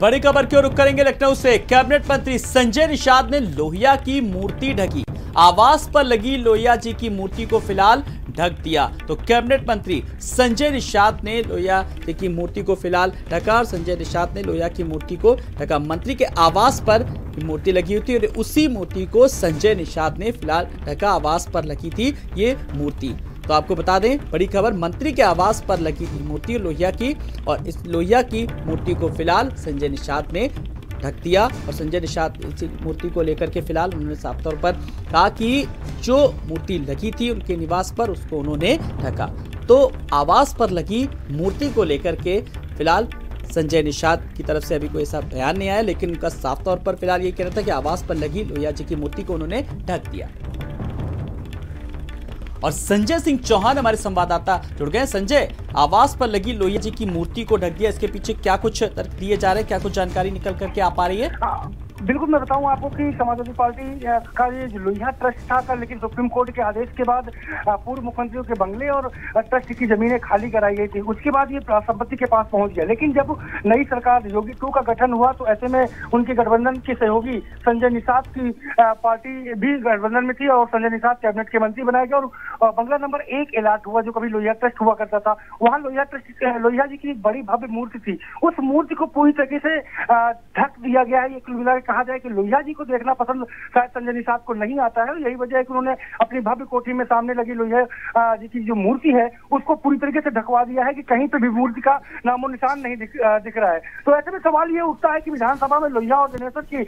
बड़ी खबर की ओर रुख करेंगे लखनऊ से। कैबिनेट मंत्री संजय निषाद ने लोहिया की मूर्ति ढकी। आवास पर लगी लोहिया जी की मूर्ति को फिलहाल ढक दिया। तो कैबिनेट मंत्री संजय निषाद ने लोहिया जी की मूर्ति को फिलहाल ढका और संजय निषाद ने लोहिया की मूर्ति को ढका। मंत्री के आवास पर मूर्ति लगी हुई थी और उसी मूर्ति को संजय निषाद ने फिलहाल ढका। आवास पर लगी थी ये मूर्ति। तो आपको बता दें, बड़ी खबर, मंत्री के आवास पर लगी थी मूर्ति लोहिया की और इस लोहिया की मूर्ति को फिलहाल संजय निषाद ने ढक दिया। और संजय निषाद इस मूर्ति को लेकर के फिलहाल उन्होंने साफ तौर पर कहा कि जो मूर्ति लगी थी उनके निवास पर उसको उन्होंने ढका। तो आवास पर लगी मूर्ति को लेकर के फिलहाल संजय निषाद की तरफ से अभी कोई ऐसा बयान नहीं आया, लेकिन उनका साफ तौर पर फिलहाल ये कहना था कि आवास पर लगी लोहिया जी की मूर्ति को उन्होंने ढक दिया। और संजय सिंह चौहान हमारे संवाददाता जुड़ गए। संजय, आवास पर लगी लोहिया जी की मूर्ति को ढक दिया, इसके पीछे क्या कुछ तर्क दिए जा रहे हैं, क्या कुछ जानकारी निकल करके आ पा रही है? बिल्कुल, मैं बताऊं आपको कि समाजवादी पार्टी का ये लोहिया ट्रस्ट था, लेकिन सुप्रीम कोर्ट के आदेश के बाद पूर्व मुख्यमंत्रियों के बंगले और ट्रस्ट की जमीनें खाली कराई गई थी। उसके बाद ये संपत्ति के पास पहुंच गया। लेकिन जब नई सरकार योगी 2 का गठन हुआ तो ऐसे में उनके गठबंधन के सहयोगी संजय निषाद की पार्टी भी गठबंधन में थी और संजय निषाद कैबिनेट के मंत्री बनाए गए और बंगला नंबर 1 अलॉट हुआ, जो कभी लोहिया ट्रस्ट हुआ करता था। वहाँ लोहिया जी की एक बड़ी भव्य मूर्ति थी। उस मूर्ति को पूरी तरीके से ढक दिया गया है। कुल मिला कहा जाए कि लोहिया जी को देखना पसंद शायद संजय निषाद को नहीं आता है। यही वजह है कि उन्होंने अपनी भव्य कोठी में सामने लगी लोहिया जी की जो मूर्ति है उसको पूरी तरीके से ढकवा दिया है कि कहीं पे भी मूर्ति का नामो निशान नहीं दिख रहा है। तो ऐसे में सवाल ये उठता है कि विधानसभा में लोहिया और जनेश्वर के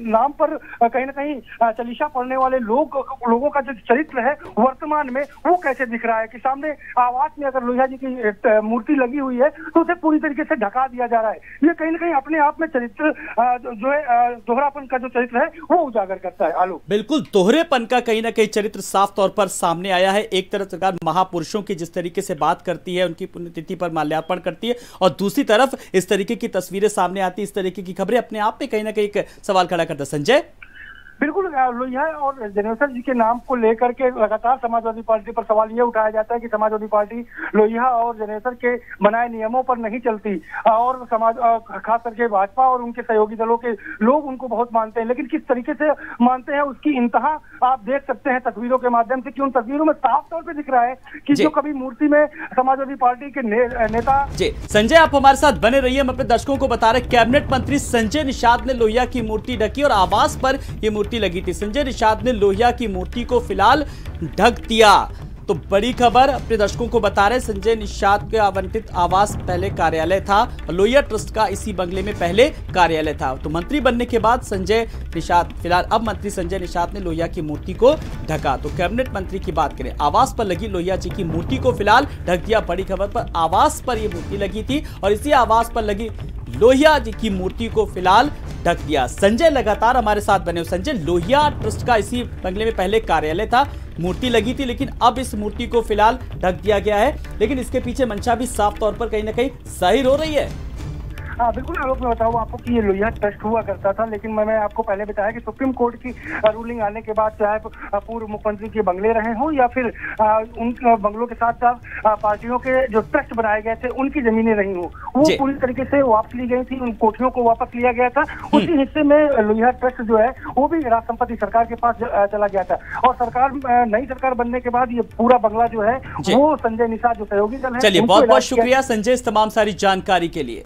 नाम पर कहीं ना कहीं चालीसा पढ़ने वाले लोगों का जो चरित्र है वर्तमान में वो कैसे दिख रहा है कि सामने आवास में अगर लोहिया जी की मूर्ति लगी हुई है तो उसे पूरी तरीके से ढका दिया जा रहा है। ये कहीं ना कहीं अपने आप में चरित्र जो है दोहरापन का जो चरित्र है वो उजागर करता है। आलोक, बिल्कुल दोहरेपन का कहीं ना कहीं चरित्र साफ तौर पर सामने आया है। एक तरफ सरकार महापुरुषों की जिस तरीके से बात करती है, उनकी पुण्यतिथि पर माल्यार्पण करती है, और दूसरी तरफ इस तरीके की तस्वीरें सामने आती है, इस तरीके की खबरें अपने आप में कहीं ना कहीं एक सवाल खड़ा करता है। संजय, बिल्कुल, लोहिया और जनेश्वर जी के नाम को लेकर के लगातार समाजवादी पार्टी पर सवाल ये उठाया जाता है कि समाजवादी पार्टी लोहिया और जनेश्वर के बनाए नियमों पर नहीं चलती और खास करके भाजपा और उनके सहयोगी दलों के लोग उनको बहुत मानते हैं। लेकिन किस तरीके से मानते हैं उसकी इंतहा आप देख सकते हैं तस्वीरों के माध्यम से कि उन तस्वीरों में साफ तौर पर दिख रहा है कि जो कभी मूर्ति में समाजवादी पार्टी के नेता। जी संजय, आप हमारे साथ बने रहिए। हम अपने दर्शकों को बता रहे, कैबिनेट मंत्री संजय निषाद ने लोहिया की मूर्ति ढकी और आवास पर यह मूर्ति लगी थी। संजय निषाद ने लोहिया की मूर्ति को फिलहाल ढक दिया। तो बड़ी खबर अपने दर्शकों को बता रहे, संजय निषाद के आवंटित आवास पहले कार्यालय था और लोहिया ट्रस्ट का इसी बंगले में पहले कार्यालय था। तो मंत्री बनने के बाद संजय निषाद फिलहाल अब मंत्री संजय निषाद ने लोहिया की मूर्ति को ढका। तो कैबिनेट मंत्री की बात करें, आवास पर लगी लोहिया जी की मूर्ति को फिलहाल ढक दिया। बड़ी खबर पर आवास पर यह मूर्ति लगी थी और इसी आवास पर लगी लोहिया जी की मूर्ति को फिलहाल ढक दिया। संजय लगातार हमारे साथ बने हो। संजय, लोहिया ट्रस्ट का इसी बंगले में पहले कार्यालय था, मूर्ति लगी थी, लेकिन अब इस मूर्ति को फिलहाल ढक दिया गया है। लेकिन इसके पीछे मंशा भी साफ तौर पर कहीं ना कहीं जाहिर हो रही है। हाँ बिल्कुल आलोक, मैं बताऊँ आपको कि ये लोहिया ट्रस्ट हुआ करता था, लेकिन मैंने आपको पहले बताया कि सुप्रीम कोर्ट की रूलिंग आने के बाद चाहे पूर्व मुख्यमंत्री के बंगले रहे हों या फिर उन बंगलों के साथ साथ पार्टियों के जो ट्रस्ट बनाए गए थे उनकी जमीनें रही हों, वो पूरी तरीके से वापस ली गई थी, उन कोठियों को वापस लिया गया था। उसी हिस्से में लोहिया ट्रस्ट जो है वो भी राज संपत्ति सरकार के पास चला गया था और नई सरकार बनने के बाद ये पूरा बंगला जो है वो संजय निषाद जो सहयोगी दल है। चलिए, बहुत बहुत शुक्रिया संजय इस तमाम सारी जानकारी के लिए।